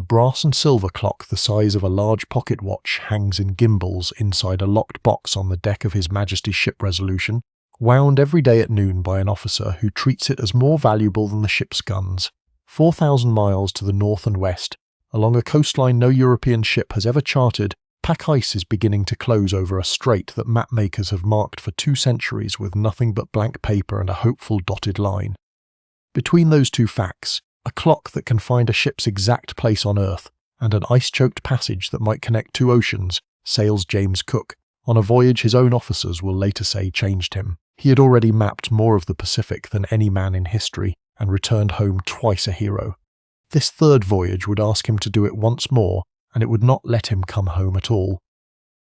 brass and silver clock the size of a large pocket watch hangs in gimbals inside a locked box on the deck of His Majesty's ship Resolution, wound every day at noon by an officer who treats it as more valuable than the ship's guns. 4,000 miles to the north and west, along a coastline no European ship has ever charted, pack ice is beginning to close over a strait that mapmakers have marked for 2 centuries with nothing but blank paper and a hopeful dotted line. Between those two facts, a clock that can find a ship's exact place on Earth, and an ice-choked passage that might connect 2 oceans, sails James Cook, on a voyage his own officers will later say changed him. He had already mapped more of the Pacific than any man in history, and returned home twice a hero. This third voyage would ask him to do it once more, and it would not let him come home at all.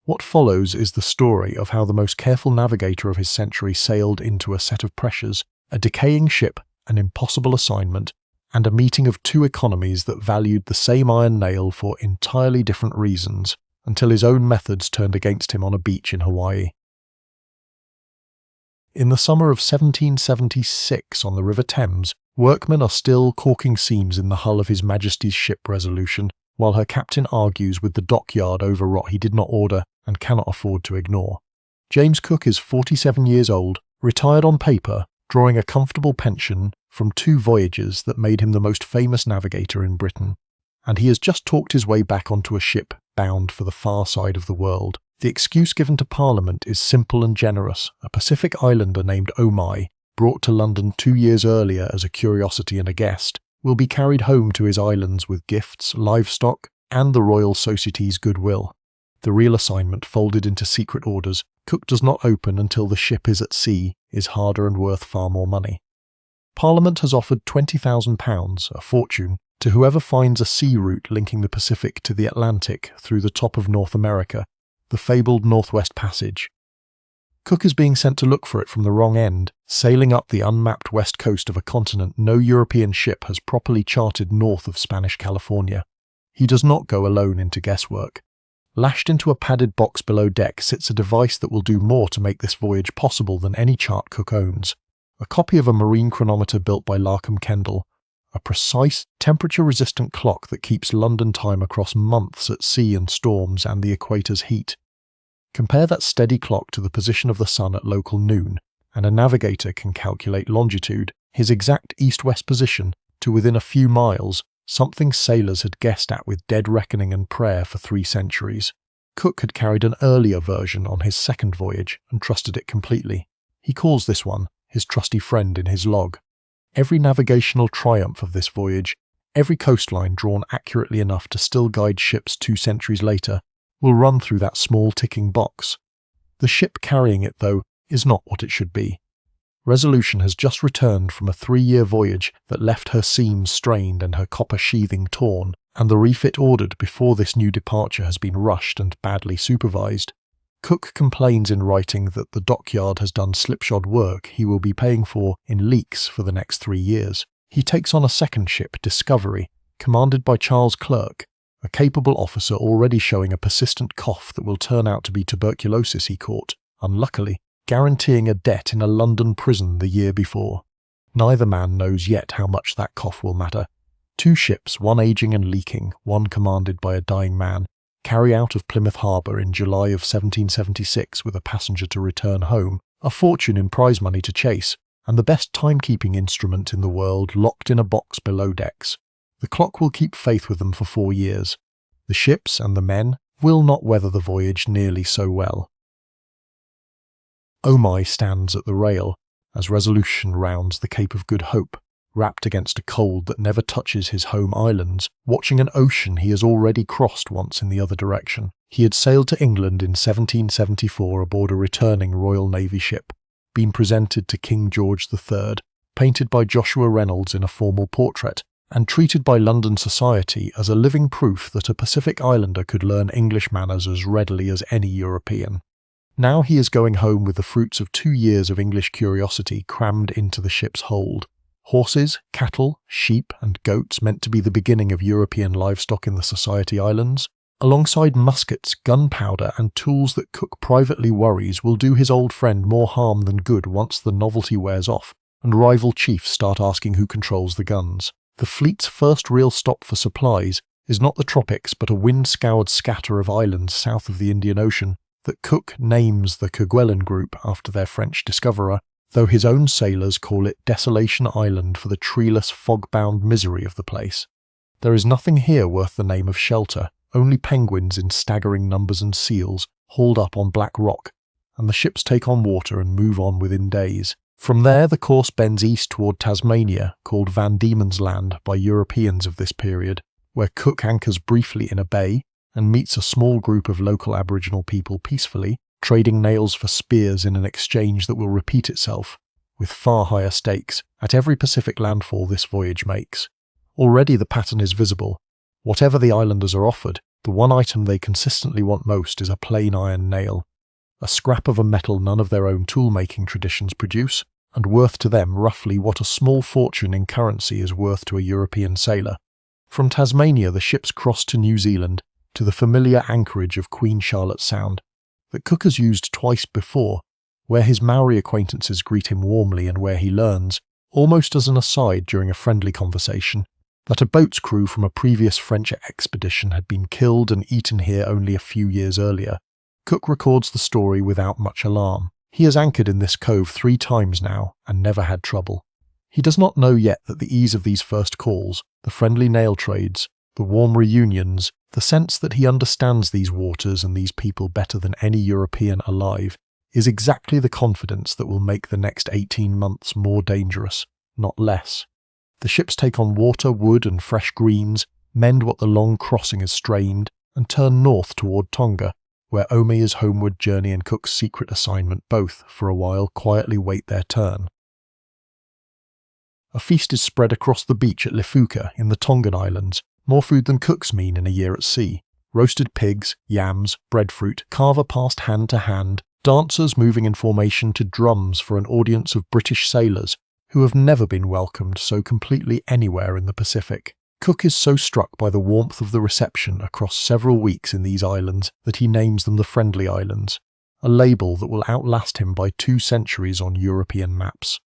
What follows is the story of how the most careful navigator of his century sailed into a set of pressures, a decaying ship, an impossible assignment, and a meeting of 2 economies that valued the same iron nail for entirely different reasons, until his own methods turned against him on a beach in Hawaii. In the summer of 1776 on the River Thames, workmen are still caulking seams in the hull of His Majesty's ship Resolution, while her captain argues with the dockyard over what he did not order and cannot afford to ignore. James Cook is 47 years old, retired on paper, drawing a comfortable pension from 2 voyages that made him the most famous navigator in Britain, and he has just talked his way back onto a ship bound for the far side of the world. The excuse given to Parliament is simple and generous. A Pacific Islander named Omai, brought to London 2 years earlier as a curiosity and a guest, will be carried home to his islands with gifts, livestock, and the Royal Society's goodwill. The real assignment, folded into secret orders, Cook does not open until the ship is at sea, is harder and worth far more money. Parliament has offered £20,000, a fortune, to whoever finds a sea route linking the Pacific to the Atlantic through the top of North America, the fabled Northwest Passage. Cook is being sent to look for it from the wrong end, sailing up the unmapped west coast of a continent no European ship has properly charted north of Spanish California. He does not go alone into guesswork. Lashed into a padded box below deck sits a device that will do more to make this voyage possible than any chart Cook owns. A copy of a marine chronometer built by Larkham Kendall, a precise, temperature-resistant clock that keeps London time across months at sea and storms and the equator's heat. Compare that steady clock to the position of the sun at local noon, and a navigator can calculate longitude, his exact east-west position, to within a few miles, something sailors had guessed at with dead reckoning and prayer for 3 centuries. Cook had carried an earlier version on his second voyage and trusted it completely. He calls this one his trusty friend in his log. Every navigational triumph of this voyage, every coastline drawn accurately enough to still guide ships 2 centuries later, will run through that small ticking box. The ship carrying it, though, is not what it should be. Resolution has just returned from a 3-year voyage that left her seams strained and her copper sheathing torn, and the refit ordered before this new departure has been rushed and badly supervised. Cook complains in writing that the dockyard has done slipshod work he will be paying for in leaks for the next 3 years. He takes on a second ship, Discovery, commanded by Charles Clerk, a capable officer already showing a persistent cough that will turn out to be tuberculosis he caught, unluckily, guaranteeing a debt in a London prison the year before. Neither man knows yet how much that cough will matter. 2 ships, one aging and leaking, one commanded by a dying man, carry out of Plymouth Harbour in July of 1776 with a passenger to return home, a fortune in prize money to chase, and the best timekeeping instrument in the world locked in a box below decks. The clock will keep faith with them for 4 years. The ships and the men will not weather the voyage nearly so well. Omai stands at the rail as Resolution rounds the Cape of Good Hope, wrapped against a cold that never touches his home islands, watching an ocean he has already crossed once in the other direction. He had sailed to England in 1774 aboard a returning Royal Navy ship, been presented to King George III, painted by Joshua Reynolds in a formal portrait, and treated by London society as a living proof that a Pacific Islander could learn English manners as readily as any European. Now he is going home with the fruits of 2 years of English curiosity crammed into the ship's hold. Horses, cattle, sheep and goats meant to be the beginning of European livestock in the Society Islands, alongside muskets, gunpowder and tools that Cook privately worries will do his old friend more harm than good once the novelty wears off and rival chiefs start asking who controls the guns. The fleet's first real stop for supplies is not the tropics but a wind-scoured scatter of islands south of the Indian Ocean that Cook names the Kerguelen Group after their French discoverer, though his own sailors call it Desolation Island for the treeless, fog-bound misery of the place. There is nothing here worth the name of shelter, only penguins in staggering numbers and seals, hauled up on black rock, and the ships take on water and move on within days. From there the course bends east toward Tasmania, called Van Diemen's Land by Europeans of this period, where Cook anchors briefly in a bay and meets a small group of local Aboriginal people peacefully, trading nails for spears in an exchange that will repeat itself, with far higher stakes, at every Pacific landfall this voyage makes. Already the pattern is visible. Whatever the islanders are offered, the one item they consistently want most is a plain iron nail, a scrap of a metal none of their own tool-making traditions produce, and worth to them roughly what a small fortune in currency is worth to a European sailor. From Tasmania the ships cross to New Zealand, to the familiar anchorage of Queen Charlotte Sound, that Cook has used twice before, where his Maori acquaintances greet him warmly and where he learns, almost as an aside during a friendly conversation, that a boat's crew from a previous French expedition had been killed and eaten here only a few years earlier. Cook records the story without much alarm. He has anchored in this cove 3 times now and never had trouble. He does not know yet that the ease of these first calls, the friendly nail trades, the warm reunions, the sense that he understands these waters and these people better than any European alive, is exactly the confidence that will make the next 18 months more dangerous, not less. The ships take on water, wood and fresh greens, mend what the long crossing has strained, and turn north toward Tonga, where Omia's homeward journey and Cook's secret assignment both, for a while, quietly wait their turn. A feast is spread across the beach at Lifuka in the Tongan Islands, more food than Cook's mean in a year at sea. Roasted pigs, yams, breadfruit, carver passed hand to hand, dancers moving in formation to drums for an audience of British sailors who have never been welcomed so completely anywhere in the Pacific. Cook is so struck by the warmth of the reception across several weeks in these islands that he names them the Friendly Islands, a label that will outlast him by 2 centuries on European maps.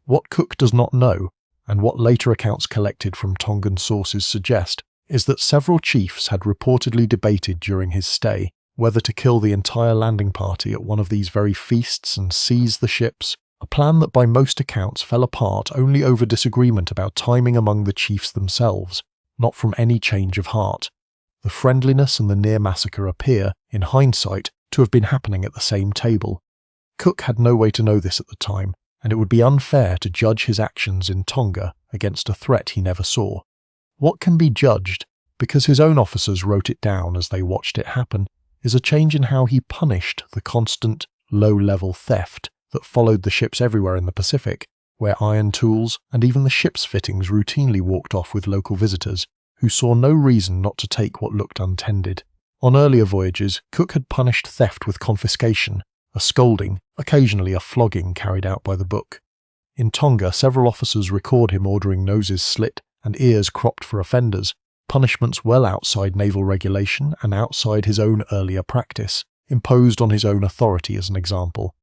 What Cook does not know, and what later accounts collected from Tongan sources suggest, is that several chiefs had reportedly debated during his stay whether to kill the entire landing party at one of these very feasts and seize the ships, a plan that by most accounts fell apart only over disagreement about timing among the chiefs themselves, not from any change of heart. The friendliness and the near massacre appear, in hindsight, to have been happening at the same table. Cook had no way to know this at the time, and it would be unfair to judge his actions in Tonga against a threat he never saw. What can be judged, because his own officers wrote it down as they watched it happen, is a change in how he punished the constant, low-level theft that followed the ships everywhere in the Pacific, where iron tools and even the ship's fittings routinely walked off with local visitors, who saw no reason not to take what looked untended. On earlier voyages, Cook had punished theft with confiscation, a scolding, occasionally a flogging carried out by the book. In Tonga, several officers record him ordering noses slit and ears cropped for offenders, punishments well outside naval regulation and outside his own earlier practice, imposed on his own authority as an example.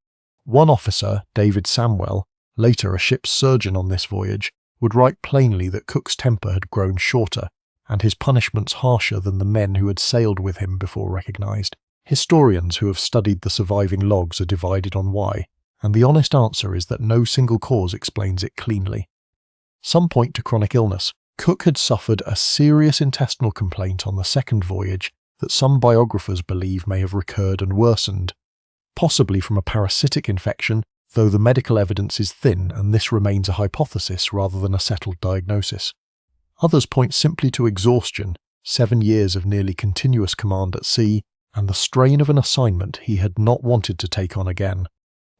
One officer, David Samwell, later a ship's surgeon on this voyage, would write plainly that Cook's temper had grown shorter, and his punishments harsher than the men who had sailed with him before recognised. Historians who have studied the surviving logs are divided on why, and the honest answer is that no single cause explains it cleanly. Some point to chronic illness. Cook had suffered a serious intestinal complaint on the second voyage that some biographers believe may have recurred and worsened, possibly from a parasitic infection, though the medical evidence is thin and this remains a hypothesis rather than a settled diagnosis. Others point simply to exhaustion, 7 years of nearly continuous command at sea, and the strain of an assignment he had not wanted to take on again.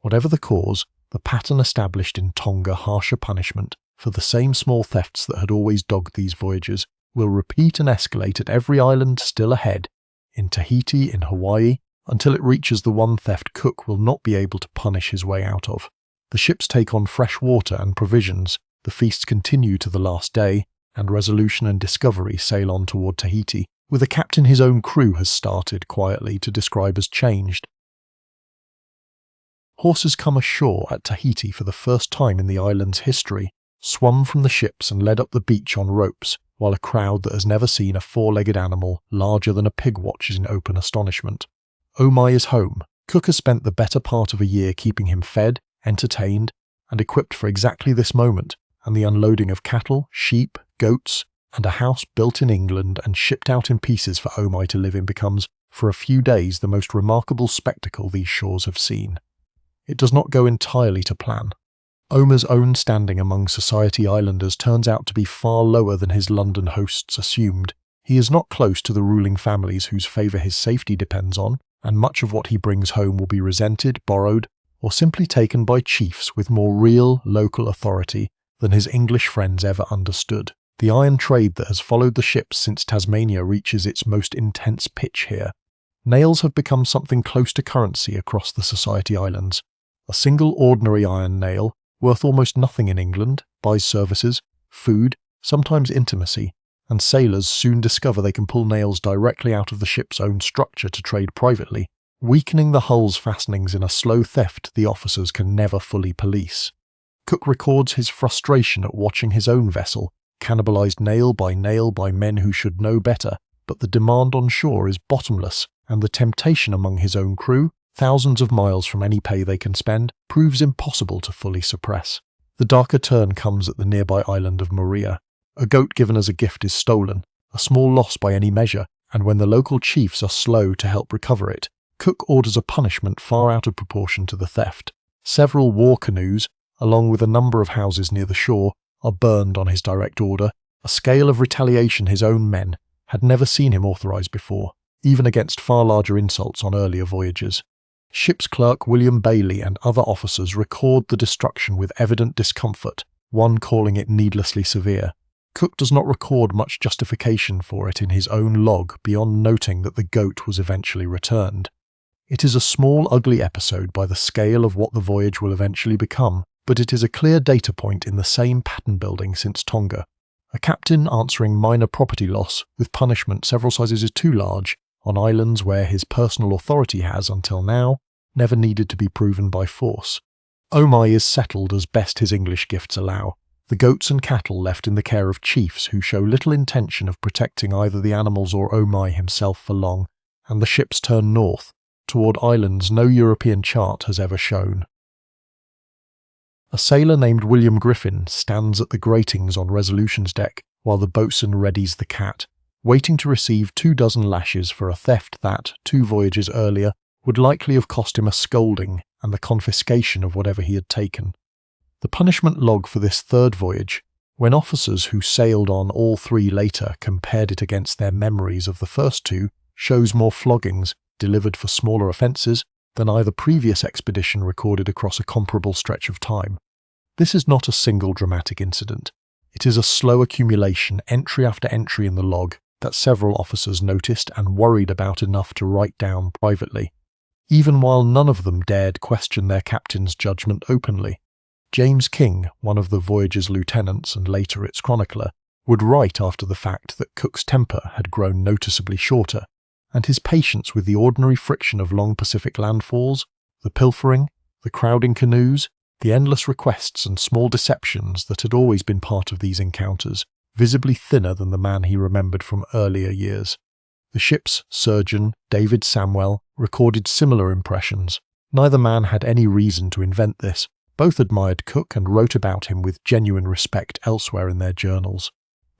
Whatever the cause, the pattern established in Tonga harsher punishment for the same small thefts that had always dogged these voyages will repeat and escalate at every island still ahead, in Tahiti, in Hawaii, until it reaches the one theft Cook will not be able to punish his way out of. The ships take on fresh water and provisions, the feasts continue to the last day, and Resolution and Discovery sail on toward Tahiti, with a captain his own crew has started quietly to describe as changed. Horses come ashore at Tahiti for the first time in the island's history, swum from the ships and led up the beach on ropes, while a crowd that has never seen a four-legged animal larger than a pig watches in open astonishment. Omai is home. Cook has spent the better part of a year keeping him fed, entertained, and equipped for exactly this moment, and the unloading of cattle, sheep, goats, and a house built in England and shipped out in pieces for Omai to live in becomes, for a few days, the most remarkable spectacle these shores have seen. It does not go entirely to plan. Omar's own standing among Society Islanders turns out to be far lower than his London hosts assumed. He is not close to the ruling families whose favour his safety depends on, and much of what he brings home will be resented, borrowed, or simply taken by chiefs with more real, local authority than his English friends ever understood. The iron trade that has followed the ships since Tasmania reaches its most intense pitch here. Nails have become something close to currency across the Society Islands. A single ordinary iron nail, worth almost nothing in England, buys services, food, sometimes intimacy, and sailors soon discover they can pull nails directly out of the ship's own structure to trade privately, weakening the hull's fastenings in a slow theft the officers can never fully police. Cook records his frustration at watching his own vessel cannibalized nail by men who should know better, but the demand on shore is bottomless, and the temptation among his own crew, thousands of miles from any pay they can spend, proves impossible to fully suppress. The darker turn comes at the nearby island of Maria. A goat given as a gift is stolen, a small loss by any measure, and when the local chiefs are slow to help recover it, Cook orders a punishment far out of proportion to the theft. Several war canoes, along with a number of houses near the shore, are burned on his direct order, a scale of retaliation his own men had never seen him authorise before, even against far larger insults on earlier voyages. Ship's clerk William Bailey and other officers record the destruction with evident discomfort, one calling it needlessly severe. Cook does not record much justification for it in his own log beyond noting that the goat was eventually returned. It is a small, ugly episode by the scale of what the voyage will eventually become, but it is a clear data point in the same pattern building since Tonga. A captain answering minor property loss, with punishment several sizes too large, on islands where his personal authority has, until now, never needed to be proven by force. Omai is settled as best his English gifts allow, the goats and cattle left in the care of chiefs who show little intention of protecting either the animals or Omai himself for long, and the ships turn north, toward islands no European chart has ever shown. A sailor named William Griffin stands at the gratings on Resolution's deck while the boatswain readies the cat, waiting to receive 24 lashes for a theft that, 2 voyages earlier, would likely have cost him a scolding and the confiscation of whatever he had taken. The punishment log for this third voyage, when officers who sailed on all 3 later compared it against their memories of the first 2, shows more floggings, delivered for smaller offences, than either previous expedition recorded across a comparable stretch of time. This is not a single dramatic incident. It is a slow accumulation, entry after entry in the log, that several officers noticed and worried about enough to write down privately, even while none of them dared question their captain's judgment openly. James King, one of the Voyage's lieutenants and later its chronicler, would write after the fact that Cook's temper had grown noticeably shorter, and his patience with the ordinary friction of long Pacific landfalls, the pilfering, the crowding canoes, the endless requests and small deceptions that had always been part of these encounters, visibly thinner than the man he remembered from earlier years. The ship's surgeon, David Samwell, recorded similar impressions. Neither man had any reason to invent this. Both admired Cook and wrote about him with genuine respect elsewhere in their journals.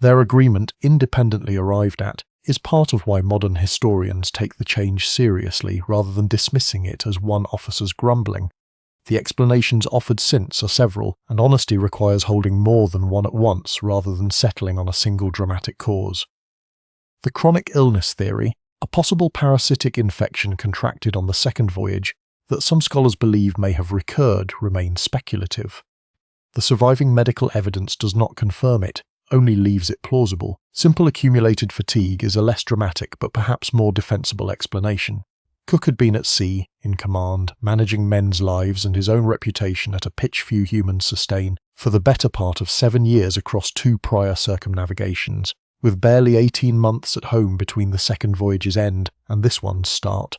Their agreement, independently arrived at, is part of why modern historians take the change seriously rather than dismissing it as one officer's grumbling. The explanations offered since are several, and honesty requires holding more than one at once rather than settling on a single dramatic cause. The chronic illness theory, a possible parasitic infection contracted on the second voyage that some scholars believe may have recurred, remains speculative. The surviving medical evidence does not confirm it, only leaves it plausible. Simple accumulated fatigue is a less dramatic but perhaps more defensible explanation. Cook had been at sea, in command, managing men's lives and his own reputation at a pitch few humans sustain, for the better part of 7 years across 2 prior circumnavigations, with barely 18 months at home between the second voyage's end and this one's start.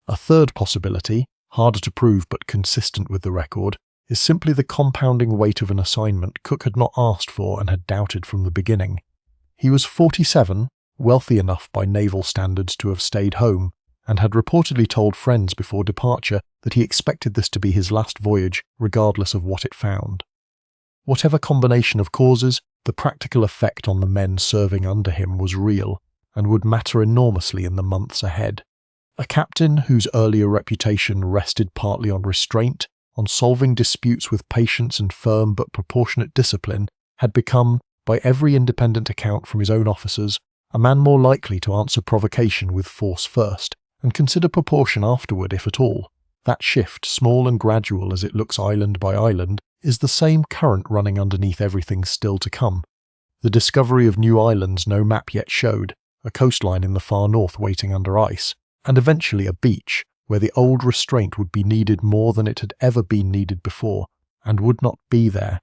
A third possibility, harder to prove but consistent with the record, is simply the compounding weight of an assignment Cook had not asked for and had doubted from the beginning. He was 47, wealthy enough by naval standards to have stayed home, and had reportedly told friends before departure that he expected this to be his last voyage, regardless of what it found. Whatever combination of causes, the practical effect on the men serving under him was real, and would matter enormously in the months ahead. A captain whose earlier reputation rested partly on restraint, on solving disputes with patience and firm but proportionate discipline, had become, by every independent account from his own officers, a man more likely to answer provocation with force first, and consider proportion afterward if at all. That shift, small and gradual as it looks island by island, is the same current running underneath everything still to come. The discovery of new islands no map yet showed, a coastline in the far north waiting under ice, and eventually a beach where the old restraint would be needed more than it had ever been needed before, and would not be there.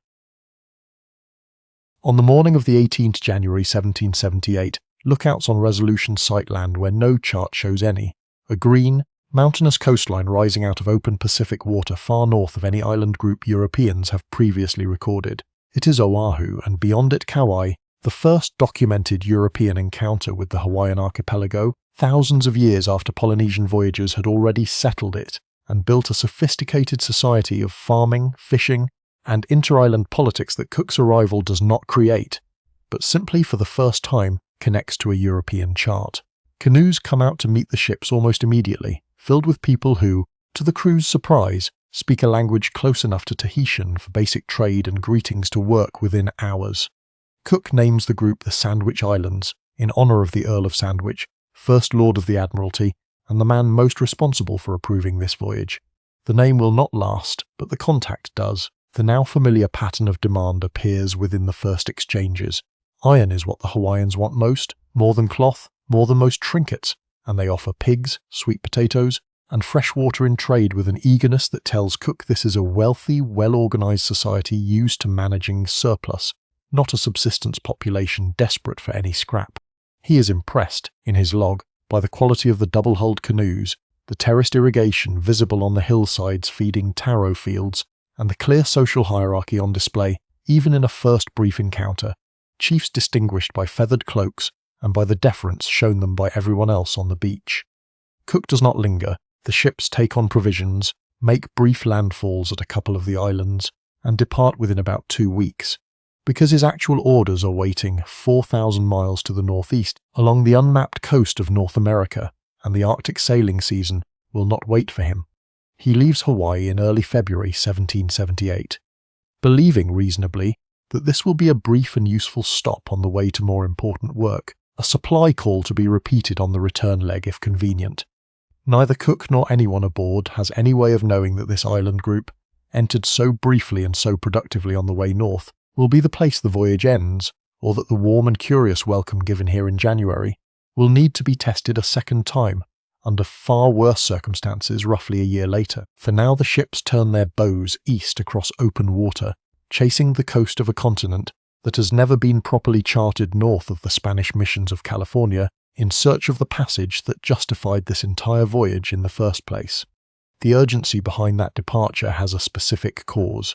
On the morning of the 18th January 1778, lookouts on Resolution sight land where no chart shows any, a green, mountainous coastline rising out of open Pacific water far north of any island group Europeans have previously recorded. It is Oahu, and beyond it Kauai, the first documented European encounter with the Hawaiian archipelago, thousands of years after Polynesian voyagers had already settled it and built a sophisticated society of farming, fishing, and inter-island politics that Cook's arrival does not create, but simply for the first time connects to a European chart. Canoes come out to meet the ships almost immediately, filled with people who, to the crew's surprise, speak a language close enough to Tahitian for basic trade and greetings to work within hours. Cook names the group the Sandwich Islands, in honour of the Earl of Sandwich, First Lord of the Admiralty, and the man most responsible for approving this voyage. The name will not last, but the contact does. The now familiar pattern of demand appears within the first exchanges. Iron is what the Hawaiians want most, more than cloth, more than most trinkets, and they offer pigs, sweet potatoes, and fresh water in trade with an eagerness that tells Cook this is a wealthy, well-organised society used to managing surplus, not a subsistence population desperate for any scrap. He is impressed, in his log, by the quality of the double-hulled canoes, the terraced irrigation visible on the hillsides feeding taro fields, and the clear social hierarchy on display, even in a first brief encounter, chiefs distinguished by feathered cloaks and by the deference shown them by everyone else on the beach. Cook does not linger. The ships take on provisions, make brief landfalls at a couple of the islands, and depart within about 2 weeks, because his actual orders are waiting 4,000 miles to the northeast along the unmapped coast of North America, and the Arctic sailing season will not wait for him. He leaves Hawaii in early February 1778, believing reasonably that this will be a brief and useful stop on the way to more important work, a supply call to be repeated on the return leg if convenient. Neither Cook nor anyone aboard has any way of knowing that this island group, entered so briefly and so productively on the way north, will be the place the voyage ends, or that the warm and curious welcome given here in January will need to be tested a second time, under far worse circumstances roughly a year later. For now the ships turn their bows east across open water, chasing the coast of a continent that has never been properly charted north of the Spanish missions of California, in search of the passage that justified this entire voyage in the first place. The urgency behind that departure has a specific cause.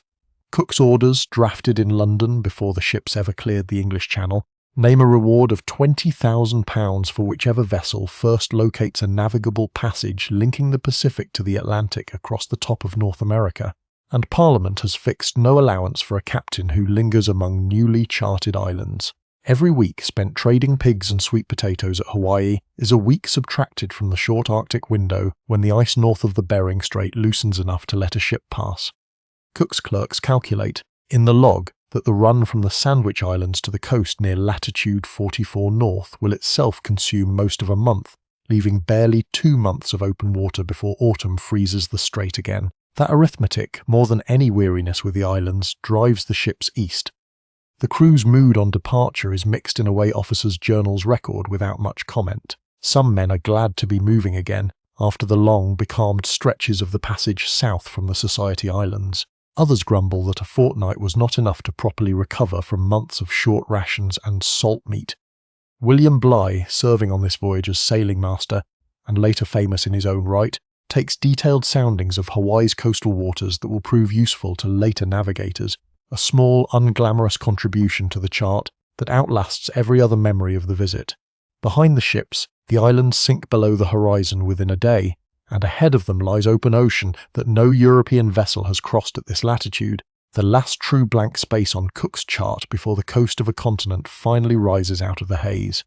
Cook's orders, drafted in London before the ships ever cleared the English Channel, name a reward of £20,000 for whichever vessel first locates a navigable passage linking the Pacific to the Atlantic across the top of North America, and Parliament has fixed no allowance for a captain who lingers among newly charted islands. Every week spent trading pigs and sweet potatoes at Hawaii is a week subtracted from the short Arctic window when the ice north of the Bering Strait loosens enough to let a ship pass. Cook's clerks calculate, in the log, that the run from the Sandwich Islands to the coast near latitude 44 north will itself consume most of a month, leaving barely 2 months of open water before autumn freezes the strait again. That arithmetic, more than any weariness with the islands, drives the ships east. The crew's mood on departure is mixed in a way officers' journals record without much comment. Some men are glad to be moving again, after the long, becalmed stretches of the passage south from the Society Islands. Others grumble that a fortnight was not enough to properly recover from months of short rations and salt meat. William Bligh, serving on this voyage as sailing master, and later famous in his own right, takes detailed soundings of Hawaii's coastal waters that will prove useful to later navigators, a small, unglamorous contribution to the chart, that outlasts every other memory of the visit. Behind the ships, the islands sink below the horizon within a day, and ahead of them lies open ocean that no European vessel has crossed at this latitude, the last true blank space on Cook's chart before the coast of a continent finally rises out of the haze.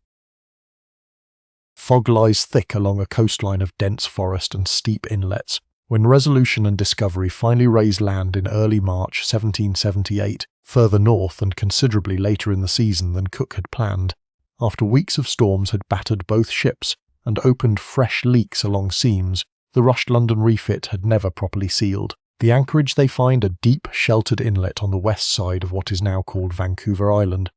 Fog lies thick along a coastline of dense forest and steep inlets. When Resolution and Discovery finally raise land in early March 1778, further north and considerably later in the season than Cook had planned, after weeks of storms had battered both ships and opened fresh leaks along seams, the rushed London refit had never properly sealed. The anchorage they find, a deep, sheltered inlet on the west side of what is now called Vancouver Island,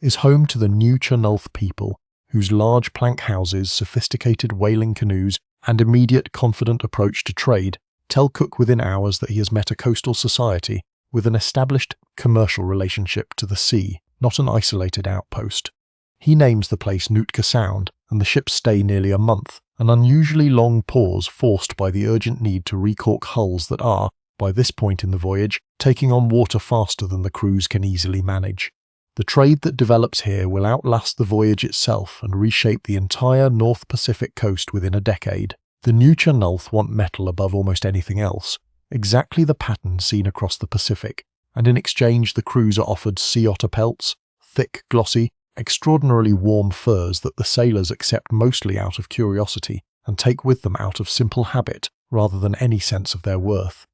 is home to the Nootka people, whose large plank houses, sophisticated whaling canoes, and immediate confident approach to trade tell Cook within hours that he has met a coastal society with an established commercial relationship to the sea, not an isolated outpost. He names the place Nootka Sound, and the ships stay nearly a month, an unusually long pause forced by the urgent need to recork hulls that are, by this point in the voyage, taking on water faster than the crews can easily manage. The trade that develops here will outlast the voyage itself and reshape the entire North Pacific coast within a decade. The Nootka want metal above almost anything else, exactly the pattern seen across the Pacific, and in exchange the crews are offered sea otter pelts, thick, glossy, extraordinarily warm furs that the sailors accept mostly out of curiosity and take with them out of simple habit rather than any sense of their worth.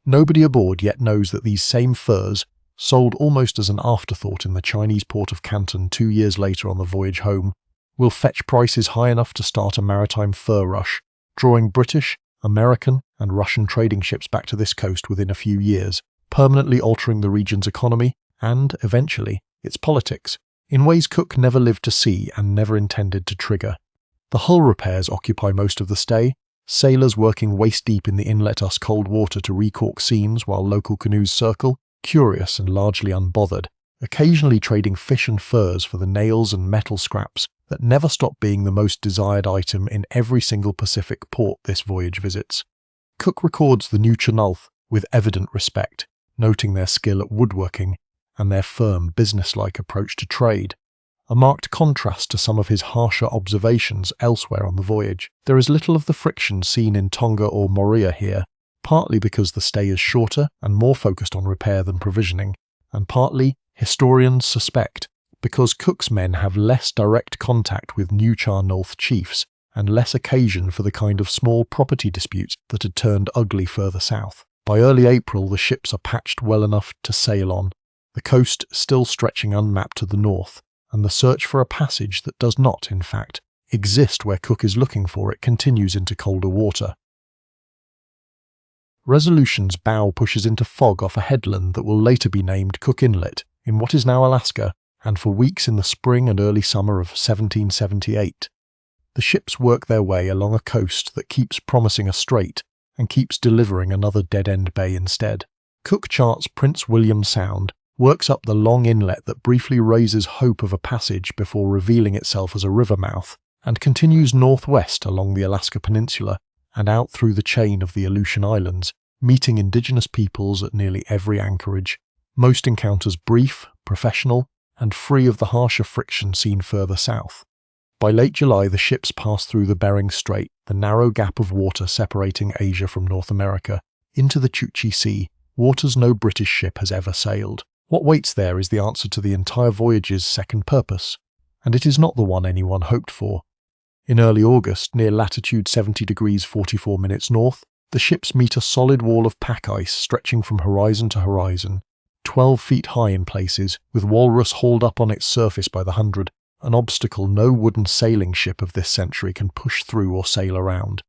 Nobody aboard yet knows that these same furs, sold almost as an afterthought in the Chinese port of Canton 2 years later on the voyage home, will fetch prices high enough to start a maritime fur rush, drawing British, American, and Russian trading ships back to this coast within a few years, permanently altering the region's economy and, eventually, its politics, in ways Cook never lived to see and never intended to trigger. The hull repairs occupy most of the stay, sailors working waist-deep in the inlet-us cold water to recork seams while local canoes circle, curious and largely unbothered, occasionally trading fish and furs for the nails and metal scraps that never stop being the most desired item in every single Pacific port this voyage visits. Cook records the Nootka with evident respect, noting their skill at woodworking and their firm, businesslike approach to trade, a marked contrast to some of his harsher observations elsewhere on the voyage. There is little of the friction seen in Tonga or Moorea here, partly because the stay is shorter and more focused on repair than provisioning, and partly, historians suspect, because Cook's men have less direct contact with Nootka chiefs and less occasion for the kind of small property disputes that had turned ugly further south. By early April the ships are patched well enough to sail on, the coast still stretching unmapped to the north, and the search for a passage that does not, in fact, exist where Cook is looking for it continues into colder water. Resolution's bow pushes into fog off a headland that will later be named Cook Inlet, in what is now Alaska, and for weeks in the spring and early summer of 1778. The ships work their way along a coast that keeps promising a strait, and keeps delivering another dead-end bay instead. Cook charts Prince William Sound, works up the long inlet that briefly raises hope of a passage before revealing itself as a river mouth, and continues northwest along the Alaska Peninsula and out through the chain of the Aleutian Islands, meeting indigenous peoples at nearly every anchorage, most encounters brief, professional, and free of the harsher friction seen further south. By late July the ships pass through the Bering Strait, the narrow gap of water separating Asia from North America, into the Chukchi Sea, waters no British ship has ever sailed. What waits there is the answer to the entire voyage's second purpose, and it is not the one anyone hoped for. In early August, near latitude 70 degrees 44 minutes north, the ships meet a solid wall of pack ice stretching from horizon to horizon, 12 feet high in places, with walrus hauled up on its surface by the hundred, an obstacle no wooden sailing ship of this century can push through or sail around.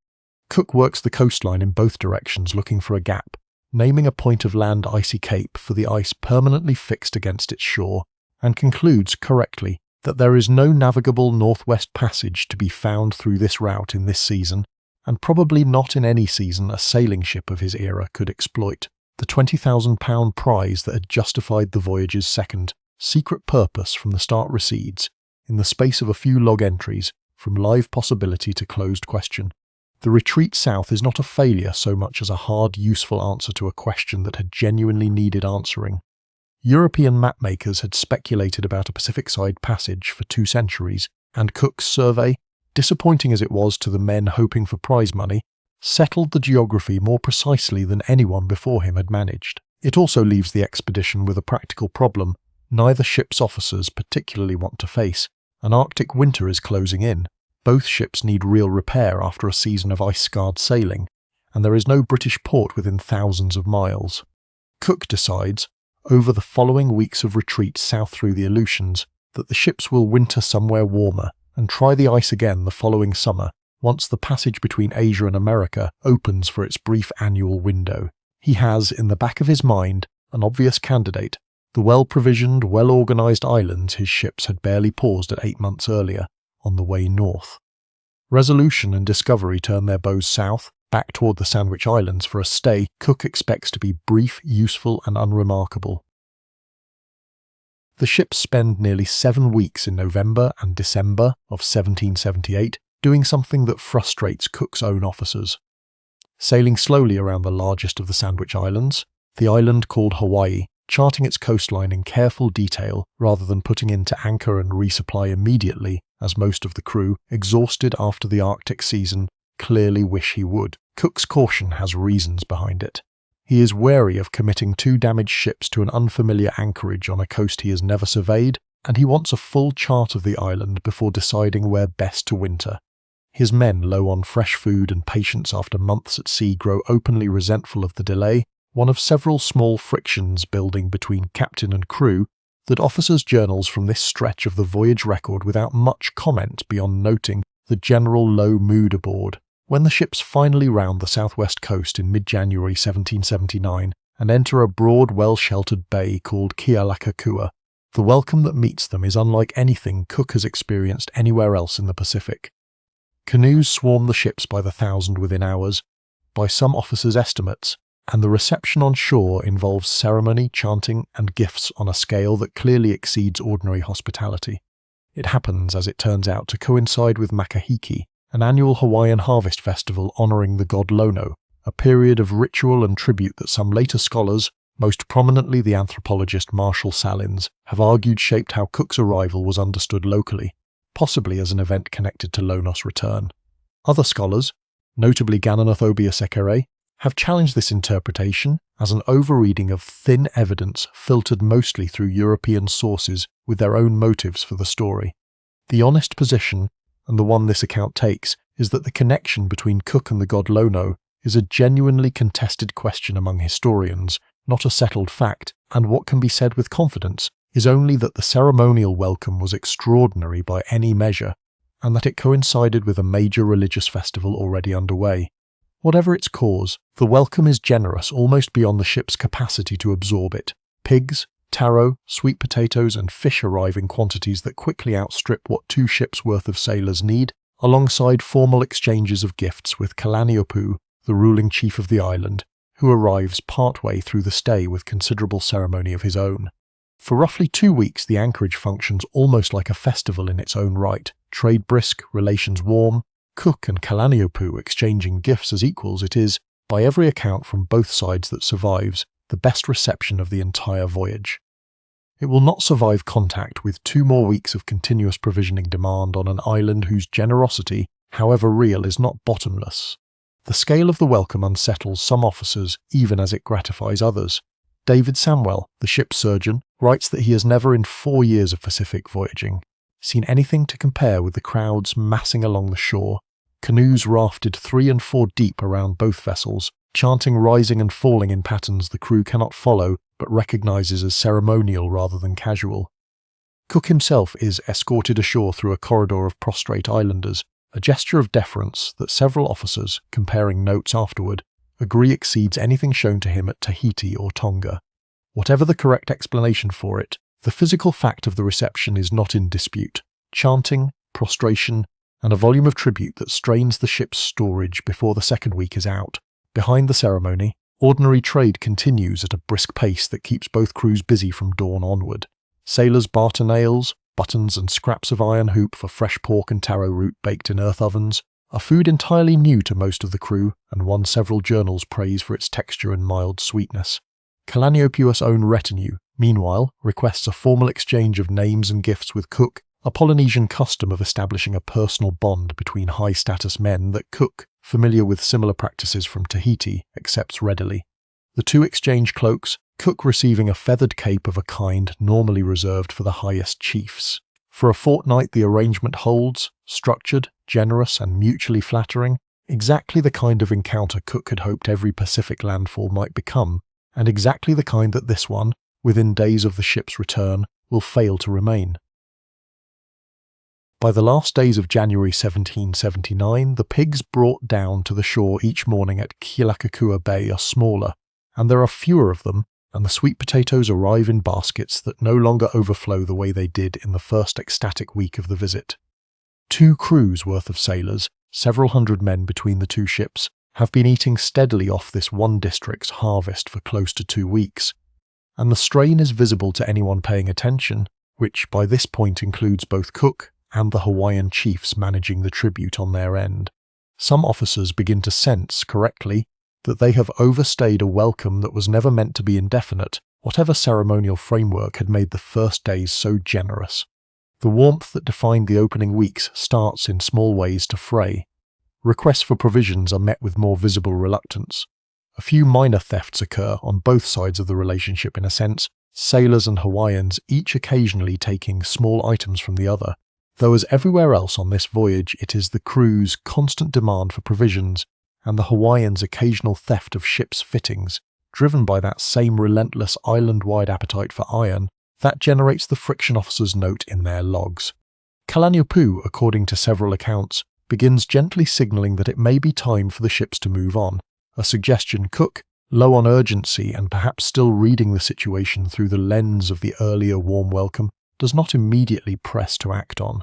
Cook works the coastline in both directions looking for a gap, naming a point of land icy cape for the ice permanently fixed against its shore, and concludes correctly that there is no navigable northwest passage to be found through this route in this season, and probably not in any season a sailing ship of his era could exploit. The £20,000 prize that had justified the voyage's second, secret purpose from the start recedes, in the space of a few log entries, from live possibility to closed question. The retreat south is not a failure so much as a hard, useful answer to a question that had genuinely needed answering. European mapmakers had speculated about a Pacific side passage for 2 centuries, and Cook's survey, disappointing as it was to the men hoping for prize money, settled the geography more precisely than anyone before him had managed. It also leaves the expedition with a practical problem neither ship's officers particularly want to face. An Arctic winter is closing in. Both ships need real repair after a season of ice-scarred sailing, and there is no British port within thousands of miles. Cook decides, over the following weeks of retreat south through the Aleutians, that the ships will winter somewhere warmer and try the ice again the following summer, once the passage between Asia and America opens for its brief annual window. He has, in the back of his mind, an obvious candidate, the well-provisioned, well-organised islands his ships had barely paused at 8 months earlier, on the way north. Resolution and Discovery turn their bows south, back toward the Sandwich Islands for a stay Cook expects to be brief, useful and unremarkable. The ships spend nearly 7 weeks in November and December of 1778 doing something that frustrates Cook's own officers. Sailing slowly around the largest of the Sandwich Islands, the island called Hawaii, charting its coastline in careful detail rather than putting in to anchor and resupply immediately, as most of the crew, exhausted after the Arctic season, clearly wish he would. Cook's caution has reasons behind it. He is wary of committing 2 damaged ships to an unfamiliar anchorage on a coast he has never surveyed, and he wants a full chart of the island before deciding where best to winter. His men, low on fresh food and patience after months at sea, grow openly resentful of the delay, one of several small frictions building between captain and crew that officers' journals from this stretch of the voyage record without much comment beyond noting the general low mood aboard. When the ships finally round the southwest coast in mid-January 1779 and enter a broad, well-sheltered bay called Kealakekua, the welcome that meets them is unlike anything Cook has experienced anywhere else in the Pacific. Canoes swarm the ships by the thousand within hours, by some officers' estimates, and the reception on shore involves ceremony, chanting, and gifts on a scale that clearly exceeds ordinary hospitality. It happens, as it turns out, to coincide with Makahiki, an annual Hawaiian harvest festival honouring the god Lono, a period of ritual and tribute that some later scholars, most prominently the anthropologist Marshall Salins, have argued shaped how Cook's arrival was understood locally, possibly as an event connected to Lonos' return. Other scholars, notably Gananothobia Sekere, have challenged this interpretation as an overreading of thin evidence filtered mostly through European sources with their own motives for the story. The honest position, and the one this account takes, is that the connection between Cook and the god Lono is a genuinely contested question among historians, not a settled fact, and what can be said with confidence is only that the ceremonial welcome was extraordinary by any measure, and that it coincided with a major religious festival already underway. Whatever its cause, the welcome is generous almost beyond the ship's capacity to absorb it. Pigs, taro, sweet potatoes and fish arrive in quantities that quickly outstrip what 2 ships' worth of sailors need, alongside formal exchanges of gifts with Kalaniopuu, the ruling chief of the island, who arrives partway through the stay with considerable ceremony of his own. For roughly 2 weeks the anchorage functions almost like a festival in its own right, trade brisk, relations warm, Cook and Kalaniopuu exchanging gifts as equals. It is, by every account from both sides that survives, the best reception of the entire voyage. It will not survive contact with 2 more weeks of continuous provisioning demand on an island whose generosity, however real, is not bottomless. The scale of the welcome unsettles some officers even as it gratifies others. David Samwell, the ship's surgeon, writes that he has never in 4 years of Pacific voyaging seen anything to compare with the crowds massing along the shore, canoes rafted 3 and 4 deep around both vessels, chanting rising and falling in patterns the crew cannot follow but recognizes as ceremonial rather than casual. Cook himself is escorted ashore through a corridor of prostrate islanders, a gesture of deference that several officers, comparing notes afterward, agree exceeds anything shown to him at Tahiti or Tonga. Whatever the correct explanation for it, the physical fact of the reception is not in dispute. Chanting, prostration, and a volume of tribute that strains the ship's storage before the second week is out. Behind the ceremony, ordinary trade continues at a brisk pace that keeps both crews busy from dawn onward. Sailors barter nails, buttons and scraps of iron hoop for fresh pork and taro root baked in earth ovens, a food entirely new to most of the crew and one several journals praise for its texture and mild sweetness. Kealakekua's own retinue, meanwhile, requests a formal exchange of names and gifts with Cook, a Polynesian custom of establishing a personal bond between high-status men that Cook, familiar with similar practices from Tahiti, accepts readily. The two exchange cloaks, Cook receiving a feathered cape of a kind normally reserved for the highest chiefs. For a fortnight the arrangement holds, structured, generous and mutually flattering, exactly the kind of encounter Cook had hoped every Pacific landfall might become, and exactly the kind that this one, within days of the ship's return, will fail to remain. By the last days of January 1779, the pigs brought down to the shore each morning at Kealakekua Bay are smaller, and there are fewer of them, and the sweet potatoes arrive in baskets that no longer overflow the way they did in the first ecstatic week of the visit. 2 crews worth of sailors, several hundred men between the two ships, have been eating steadily off this one district's harvest for close to 2 weeks, and the strain is visible to anyone paying attention, which by this point includes both Cook and the Hawaiian chiefs managing the tribute on their end. Some officers begin to sense, correctly, that they have overstayed a welcome that was never meant to be indefinite, whatever ceremonial framework had made the first days so generous. The warmth that defined the opening weeks starts in small ways to fray. Requests for provisions are met with more visible reluctance. A few minor thefts occur on both sides of the relationship in a sense, sailors and Hawaiians each occasionally taking small items from the other, though as everywhere else on this voyage it is the crew's constant demand for provisions and the Hawaiians' occasional theft of ship's fittings, driven by that same relentless island-wide appetite for iron, that generates the friction officers' note in their logs. Kalaniupu, according to several accounts, begins gently signalling that it may be time for the ships to move on, a suggestion Cook, low on urgency and perhaps still reading the situation through the lens of the earlier warm welcome, does not immediately press to act on.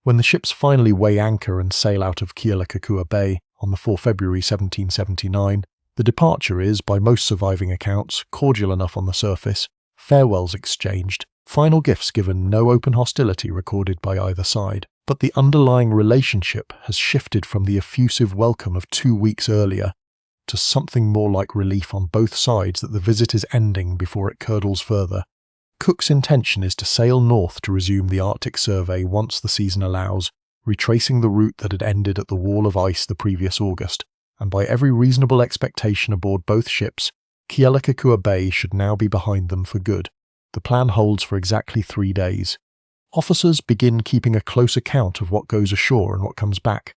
When the ships finally weigh anchor and sail out of Kealakekua Bay on the 4 February 1779, the departure is, by most surviving accounts, cordial enough on the surface, farewells exchanged, final gifts given, no open hostility recorded by either side. But the underlying relationship has shifted from the effusive welcome of 2 weeks earlier to something more like relief on both sides that the visit is ending before it curdles further. Cook's intention is to sail north to resume the Arctic survey once the season allows, retracing the route that had ended at the wall of ice the previous August, and by every reasonable expectation aboard both ships, Kealakekua Bay should now be behind them for good. The plan holds for exactly 3 days. Officers begin keeping a close account of what goes ashore and what comes back,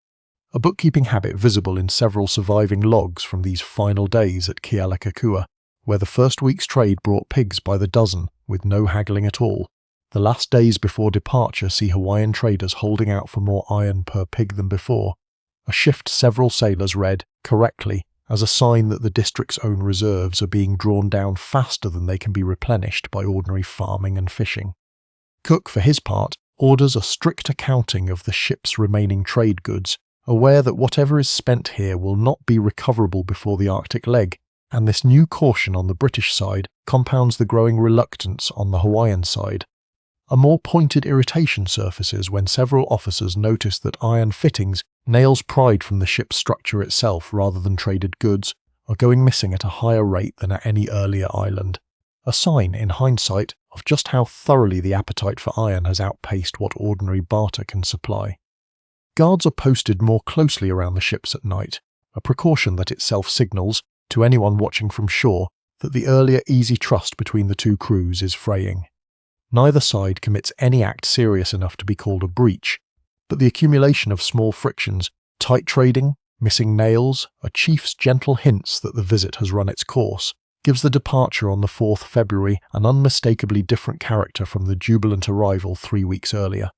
a bookkeeping habit visible in several surviving logs from these final days at Kealakekua, where the first week's trade brought pigs by the dozen, with no haggling at all. The last days before departure see Hawaiian traders holding out for more iron per pig than before, a shift several sailors read, correctly, as a sign that the district's own reserves are being drawn down faster than they can be replenished by ordinary farming and fishing. Cook, for his part, orders a strict accounting of the ship's remaining trade goods, aware that whatever is spent here will not be recoverable before the Arctic leg, and this new caution on the British side compounds the growing reluctance on the Hawaiian side. A more pointed irritation surfaces when several officers notice that iron fittings, nails pried from the ship's structure itself rather than traded goods, are going missing at a higher rate than at any earlier island. A sign, in hindsight, of just how thoroughly the appetite for iron has outpaced what ordinary barter can supply. Guards are posted more closely around the ships at night, a precaution that itself signals, to anyone watching from shore, that the earlier easy trust between the two crews is fraying. Neither side commits any act serious enough to be called a breach, but the accumulation of small frictions, tight trading, missing nails, a chief's gentle hints that the visit has run its course, gives the departure on the 4th February an unmistakably different character from the jubilant arrival 3 weeks earlier.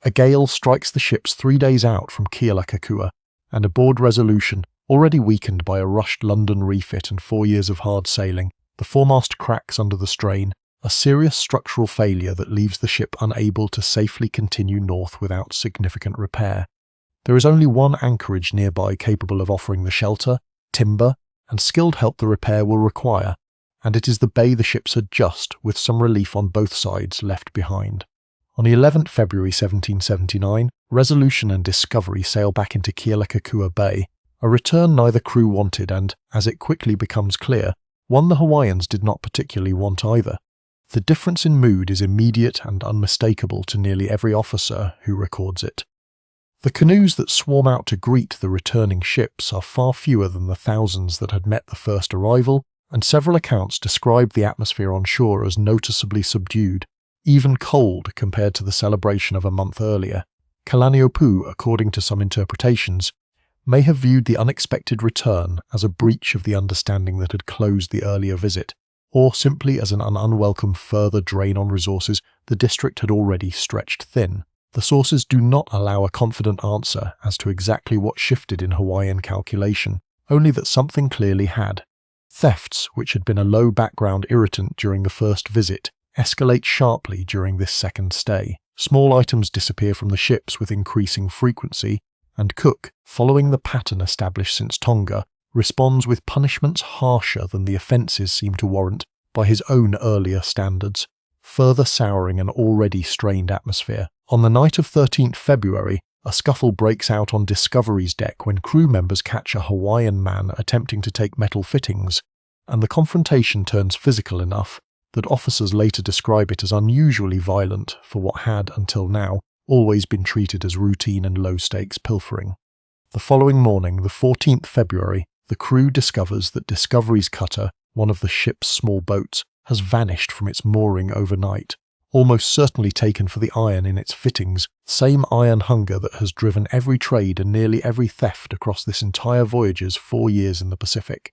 A gale strikes the ships 3 days out from Kealakekua, and aboard Resolution, already weakened by a rushed London refit and 4 years of hard sailing, the foremast cracks under the strain, a serious structural failure that leaves the ship unable to safely continue north without significant repair. There is only one anchorage nearby capable of offering the shelter, timber, and skilled help the repair will require, and it is the bay the ships had just, with some relief on both sides, left behind. On the 11th February 1779, Resolution and Discovery sail back into Kealakekua Bay, A return neither crew wanted and, as it quickly becomes clear, one the Hawaiians did not particularly want either. The difference in mood is immediate and unmistakable to nearly every officer who records it. The canoes that swarm out to greet the returning ships are far fewer than the thousands that had met the first arrival, and several accounts describe the atmosphere on shore as noticeably subdued, even cold compared to the celebration of a month earlier. Kalaniʻōpuʻu, according to some interpretations, may have viewed the unexpected return as a breach of the understanding that had closed the earlier visit, or simply as an unwelcome further drain on resources the district had already stretched thin. The sources do not allow a confident answer as to exactly what shifted in Hawaiian calculation, only that something clearly had. Thefts, which had been a low background irritant during the first visit, escalate sharply during this second stay. Small items disappear from the ships with increasing frequency, and Cook, following the pattern established since Tonga, responds with punishments harsher than the offences seem to warrant by his own earlier standards, further souring an already strained atmosphere. On the night of 13th February, a scuffle breaks out on Discovery's deck when crew members catch a Hawaiian man attempting to take metal fittings, and the confrontation turns physical enough that officers later describe it as unusually violent for what had, until now, always been treated as routine and low-stakes pilfering. The following morning, the 14th February, the crew discovers that Discovery's cutter, one of the ship's small boats, has vanished from its mooring overnight, almost certainly taken for the iron in its fittings, same iron hunger that has driven every trade and nearly every theft across this entire voyage's 4 years in the Pacific.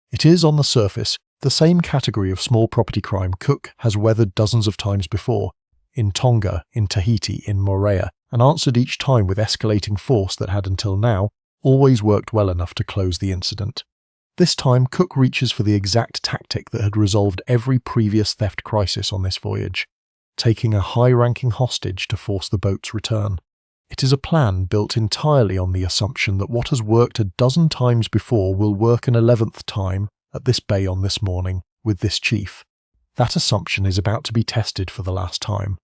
It is, on the surface, the same category of small property crime Cook has weathered dozens of times before, in Tonga, in Tahiti, in Moorea, and answered each time with escalating force that had until now always worked well enough to close the incident. This time Cook reaches for the exact tactic that had resolved every previous theft crisis on this voyage, taking a high-ranking hostage to force the boat's return. It is a plan built entirely on the assumption that what has worked a dozen times before will work an 11th time at this bay on this morning with this chief. That assumption is about to be tested for the last time.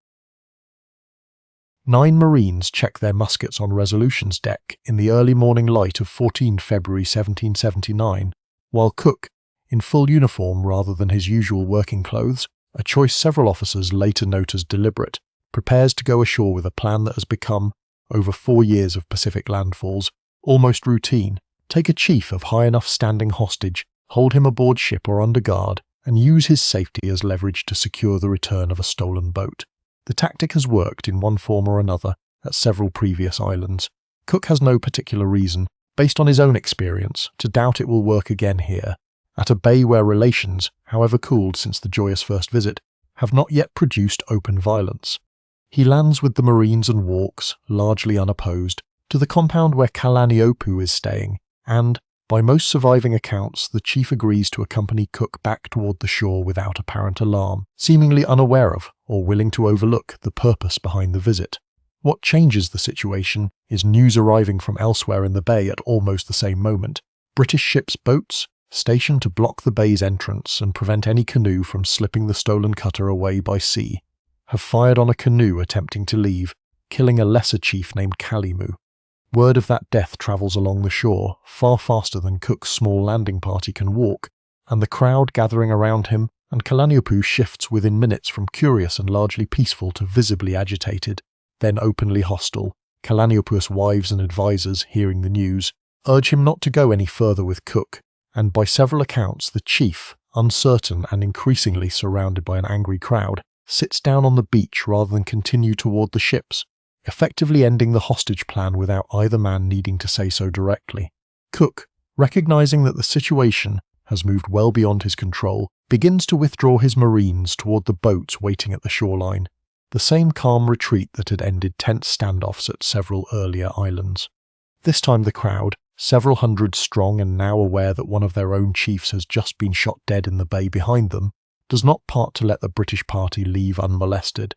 9 Marines check their muskets on Resolution's deck in the early morning light of 14 February 1779, while Cook, in full uniform rather than his usual working clothes, a choice several officers later note as deliberate, prepares to go ashore with a plan that has become, over 4 years of Pacific landfalls, almost routine. Take a chief of high enough standing hostage, hold him aboard ship or under guard, and use his safety as leverage to secure the return of a stolen boat. The tactic has worked in one form or another at several previous islands. Cook has no particular reason, based on his own experience, to doubt it will work again here, at a bay where relations, however cooled since the joyous first visit, have not yet produced open violence. He lands with the Marines and walks, largely unopposed, to the compound where Kalaniʻōpuʻu is staying, and, by most surviving accounts, the chief agrees to accompany Cook back toward the shore without apparent alarm, seemingly unaware of, or willing to overlook, the purpose behind the visit. What changes the situation is news arriving from elsewhere in the bay at almost the same moment. British ships' boats, stationed to block the bay's entrance and prevent any canoe from slipping the stolen cutter away by sea, have fired on a canoe attempting to leave, killing a lesser chief named Kalimu. Word of that death travels along the shore, far faster than Cook's small landing party can walk, and the crowd gathering around him, and Kalaniʻōpuʻu shifts within minutes from curious and largely peaceful to visibly agitated, then openly hostile. Kalaniʻōpuʻu's wives and advisers, hearing the news, urge him not to go any further with Cook, and by several accounts the chief, uncertain and increasingly surrounded by an angry crowd, sits down on the beach rather than continue toward the ships, effectively ending the hostage plan without either man needing to say so directly. Cook, recognizing that the situation has moved well beyond his control, begins to withdraw his Marines toward the boats waiting at the shoreline, the same calm retreat that had ended tense standoffs at several earlier islands. This time the crowd, several hundred strong and now aware that one of their own chiefs has just been shot dead in the bay behind them, does not part to let the British party leave unmolested.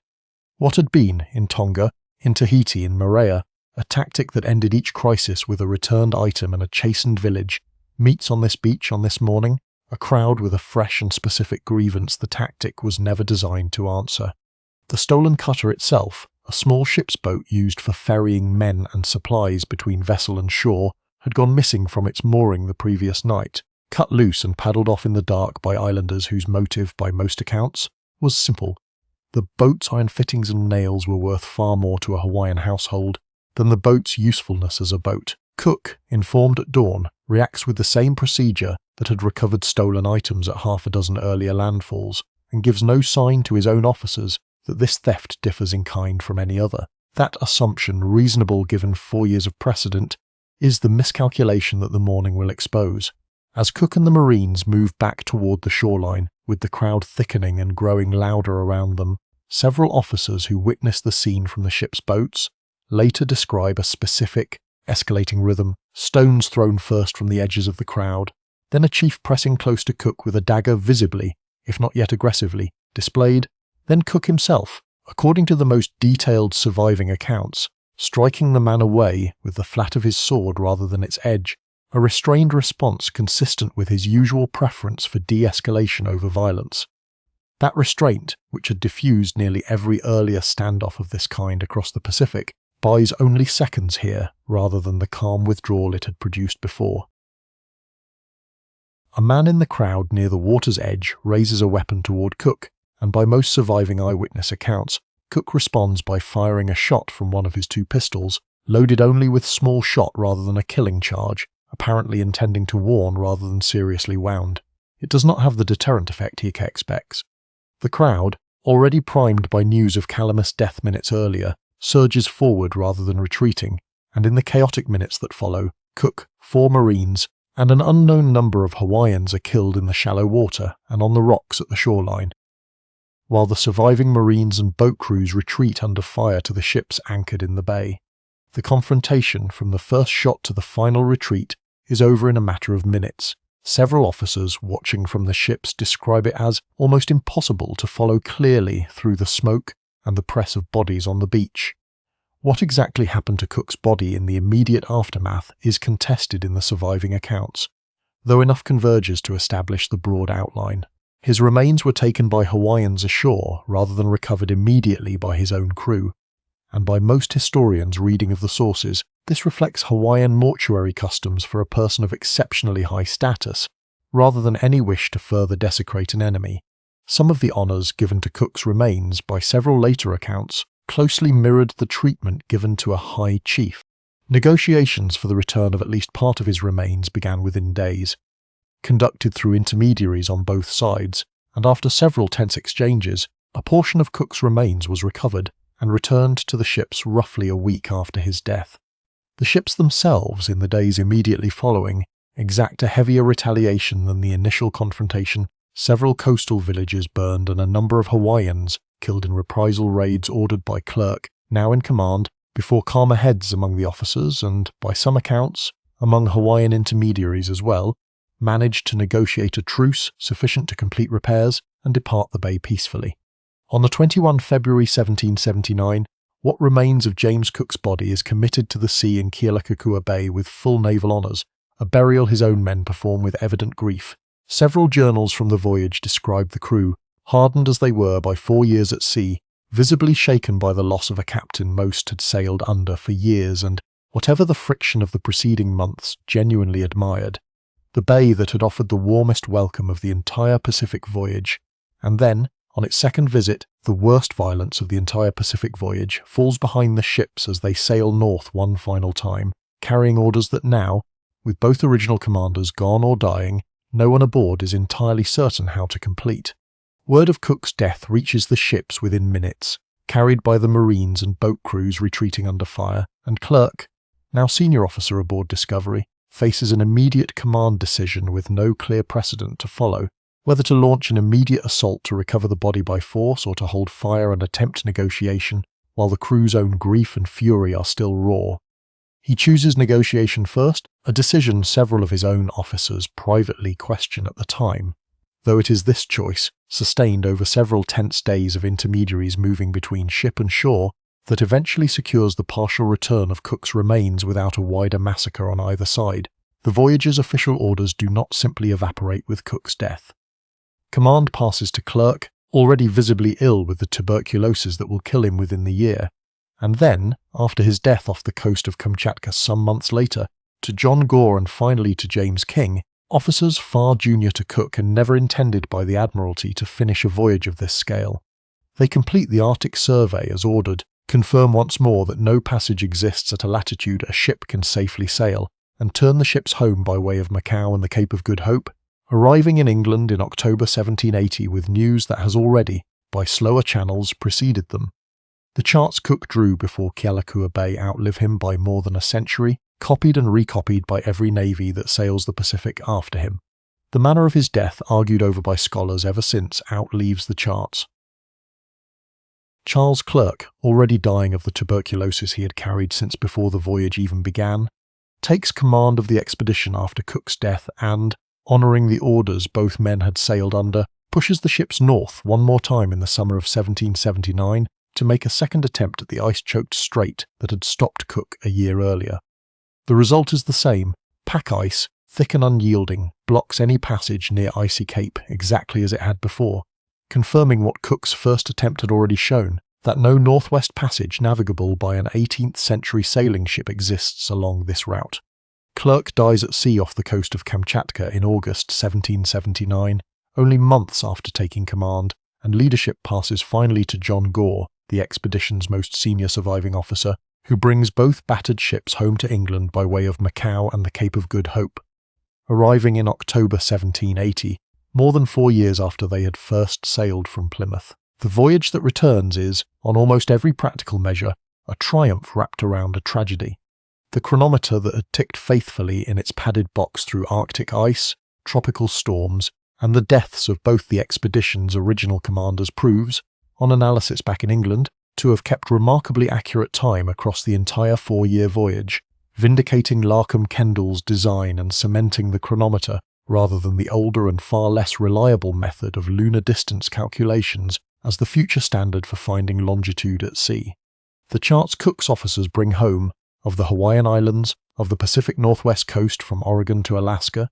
What had been, in Tonga, in Tahiti, in Moorea, a tactic that ended each crisis with a returned item and a chastened village, meets on this beach on this morning, a crowd with a fresh and specific grievance the tactic was never designed to answer. The stolen cutter itself, a small ship's boat used for ferrying men and supplies between vessel and shore, had gone missing from its mooring the previous night, cut loose and paddled off in the dark by islanders whose motive, by most accounts, was simple. The boat's iron fittings and nails were worth far more to a Hawaiian household than the boat's usefulness as a boat. Cook, informed at dawn, reacts with the same procedure that had recovered stolen items at half a dozen earlier landfalls, and gives no sign to his own officers that this theft differs in kind from any other. That assumption, reasonable given 4 years of precedent, is the miscalculation that the morning will expose. As Cook and the Marines move back toward the shoreline, with the crowd thickening and growing louder around them, several officers who witnessed the scene from the ship's boats later describe a specific, escalating rhythm, stones thrown first from the edges of the crowd, then a chief pressing close to Cook with a dagger visibly, if not yet aggressively, displayed, then Cook himself, according to the most detailed surviving accounts, striking the man away with the flat of his sword rather than its edge, a restrained response consistent with his usual preference for de-escalation over violence. That restraint, which had diffused nearly every earlier standoff of this kind across the Pacific, buys only seconds here rather than the calm withdrawal it had produced before. A man in the crowd near the water's edge raises a weapon toward Cook, and by most surviving eyewitness accounts, Cook responds by firing a shot from one of his 2 pistols, loaded only with small shot rather than a killing charge, apparently intending to warn rather than seriously wound. It does not have the deterrent effect he expects. The crowd, already primed by news of Calamus' death minutes earlier, surges forward rather than retreating, and in the chaotic minutes that follow, Cook, 4 Marines, and an unknown number of Hawaiians are killed in the shallow water and on the rocks at the shoreline, while the surviving Marines and boat crews retreat under fire to the ships anchored in the bay. The confrontation from the first shot to the final retreat is over in a matter of minutes. Several officers watching from the ships describe it as almost impossible to follow clearly through the smoke and the press of bodies on the beach. What exactly happened to Cook's body in the immediate aftermath is contested in the surviving accounts, though enough converges to establish the broad outline. His remains were taken by Hawaiians ashore rather than recovered immediately by his own crew, and by most historians reading of the sources, this reflects Hawaiian mortuary customs for a person of exceptionally high status, rather than any wish to further desecrate an enemy. Some of the honours given to Cook's remains by several later accounts closely mirrored the treatment given to a high chief. Negotiations for the return of at least part of his remains began within days, conducted through intermediaries on both sides, and after several tense exchanges, a portion of Cook's remains was recovered and returned to the ships roughly a week after his death. The ships themselves, in the days immediately following, exact a heavier retaliation than the initial confrontation. Several coastal villages burned and a number of Hawaiians killed in reprisal raids ordered by Clerk, now in command, before calmer heads among the officers and, by some accounts, among Hawaiian intermediaries as well, managed to negotiate a truce sufficient to complete repairs and depart the bay peacefully. On the 21 February 1779, what remains of James Cook's body is committed to the sea in Kealakekua Bay with full naval honours, a burial his own men perform with evident grief. Several journals from the voyage describe the crew, hardened as they were by 4 years at sea, visibly shaken by the loss of a captain most had sailed under for years and, whatever the friction of the preceding months, genuinely admired. The bay that had offered the warmest welcome of the entire Pacific voyage, and then, on its second visit, the worst violence of the entire Pacific voyage falls behind the ships as they sail north one final time, carrying orders that now, with both original commanders gone or dying, no one aboard is entirely certain how to complete. Word of Cook's death reaches the ships within minutes, carried by the Marines and boat crews retreating under fire, and Clerk, now senior officer aboard Discovery, faces an immediate command decision with no clear precedent to follow, whether to launch an immediate assault to recover the body by force or to hold fire and attempt negotiation, while the crew's own grief and fury are still raw. He chooses negotiation first, a decision several of his own officers privately question at the time, though it is this choice, sustained over several tense days of intermediaries moving between ship and shore, that eventually secures the partial return of Cook's remains without a wider massacre on either side. The voyage's official orders do not simply evaporate with Cook's death. Command passes to Clerk, already visibly ill with the tuberculosis that will kill him within the year, and then, after his death off the coast of Kamchatka some months later, To John Gore and finally to James King, officers far junior to Cook and never intended by the Admiralty to finish a voyage of this scale. They complete the Arctic survey as ordered, confirm once more that no passage exists at a latitude a ship can safely sail, and turn the ships home by way of Macau and the Cape of Good Hope, arriving in England in October 1780 with news that has already, by slower channels, preceded them. The charts Cook drew before Kealakekua Bay outlive him by more than a century, copied and recopied by every navy that sails the Pacific after him. The manner of his death, argued over by scholars ever since, outlives the charts. Charles Clerke, already dying of the tuberculosis he had carried since before the voyage even began, takes command of the expedition after Cook's death and, honouring the orders both men had sailed under, pushes the ships north one more time in the summer of 1779 to make a second attempt at the ice-choked strait that had stopped Cook a year earlier. The result is the same. Pack ice, thick and unyielding, blocks any passage near Icy Cape exactly as it had before, confirming what Cook's first attempt had already shown, that no northwest passage navigable by an 18th century sailing ship exists along this route. Clerke dies at sea off the coast of Kamchatka in August 1779, only months after taking command, and leadership passes finally to John Gore, the expedition's most senior surviving officer, who brings both battered ships home to England by way of Macau and the Cape of Good Hope. Arriving in October 1780, more than 4 years after they had first sailed from Plymouth. The voyage that returns is, on almost every practical measure, a triumph wrapped around a tragedy. The chronometer that had ticked faithfully in its padded box through Arctic ice, tropical storms, and the deaths of both the expedition's original commanders proves, on analysis back in England, to have kept remarkably accurate time across the entire 4-year voyage, vindicating Larkham Kendall's design and cementing the chronometer rather than the older and far less reliable method of lunar distance calculations as the future standard for finding longitude at sea. The charts Cook's officers bring home, of the Hawaiian Islands, of the Pacific Northwest coast from Oregon to Alaska,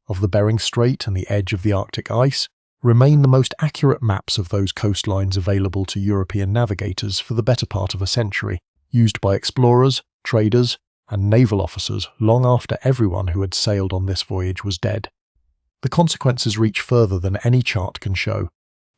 of the Bering Strait and the edge of the Arctic ice, remain the most accurate maps of those coastlines available to European navigators for the better part of a century, used by explorers, traders, and naval officers long after everyone who had sailed on this voyage was dead. The consequences reach further than any chart can show.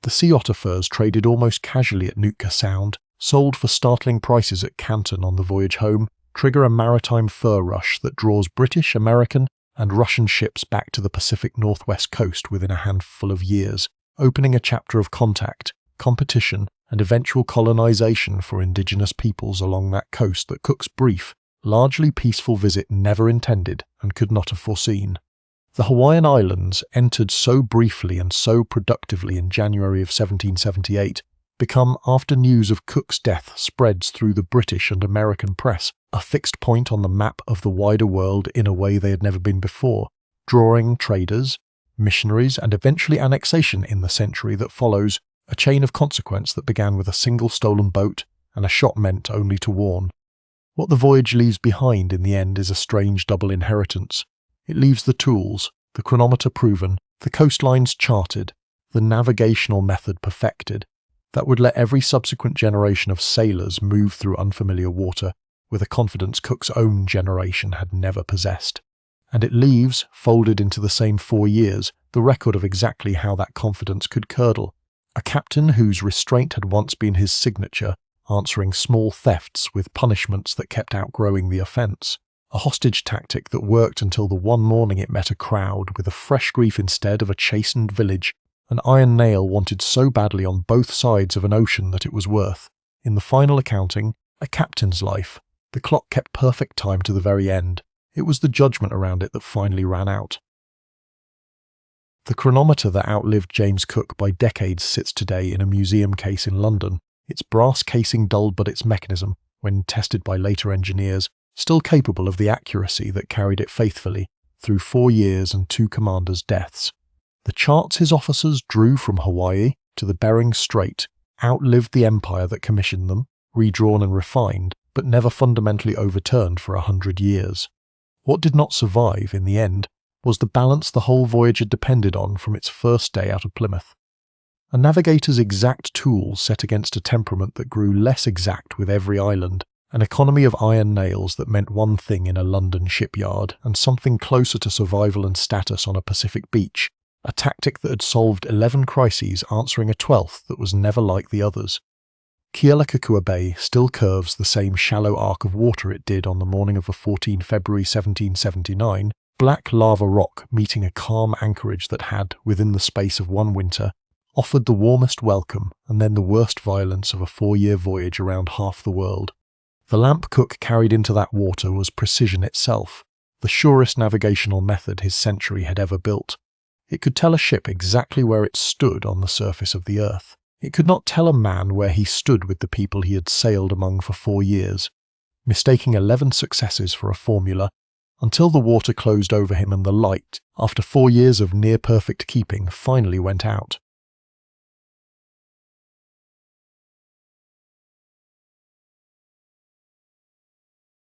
The sea otter furs traded almost casually at Nootka Sound, sold for startling prices at Canton on the voyage home, trigger a maritime fur rush that draws British, American, and Russian ships back to the Pacific Northwest coast within a handful of years, opening a chapter of contact, competition, and eventual colonization for indigenous peoples along that coast that Cook's brief, largely peaceful visit never intended and could not have foreseen. The Hawaiian Islands, entered so briefly and so productively in January of 1778, become, after news of Cook's death spreads through the British and American press, a fixed point on the map of the wider world in a way they had never been before, drawing traders, missionaries, and eventually annexation in the century that follows, a chain of consequence that began with a single stolen boat and a shot meant only to warn. What the voyage leaves behind in the end is a strange double inheritance. It leaves the tools, the chronometer proven, the coastlines charted, the navigational method perfected, that would let every subsequent generation of sailors move through unfamiliar water with a confidence Cook's own generation had never possessed. And it leaves, folded into the same 4 years, the record of exactly how that confidence could curdle. A captain whose restraint had once been his signature, answering small thefts with punishments that kept outgrowing the offence. A hostage tactic that worked until the one morning it met a crowd with a fresh grief instead of a chastened village. An iron nail wanted so badly on both sides of an ocean that it was worth, in the final accounting, a captain's life. The clock kept perfect time to the very end. It was the judgment around it that finally ran out. The chronometer that outlived James Cook by decades sits today in a museum case in London, its brass casing dulled but its mechanism, when tested by later engineers, still capable of the accuracy that carried it faithfully through 4 years and 2 commanders' deaths. The charts his officers drew from Hawaii to the Bering Strait outlived the empire that commissioned them, redrawn and refined, but never fundamentally overturned for 100 years. What did not survive, in the end, was the balance the whole voyage had depended on from its first day out of Plymouth. A navigator's exact tools set against a temperament that grew less exact with every island, An economy of iron nails that meant one thing in a London shipyard and something closer to survival and status on a Pacific beach, a tactic that had solved 11 crises answering a 12th that was never like the others. Kealakekua Bay still curves the same shallow arc of water it did on the morning of 14 February 1779, black lava rock meeting a calm anchorage that had, within the space of one winter, offered the warmest welcome and then the worst violence of a 4-year voyage around half the world. The lamp Cook carried into that water was precision itself, the surest navigational method his century had ever built. It could tell a ship exactly where it stood on the surface of the earth. It could not tell a man where he stood with the people he had sailed among for 4 years, mistaking 11 successes for a formula, until the water closed over him and the light, after 4 years of near-perfect keeping, finally went out.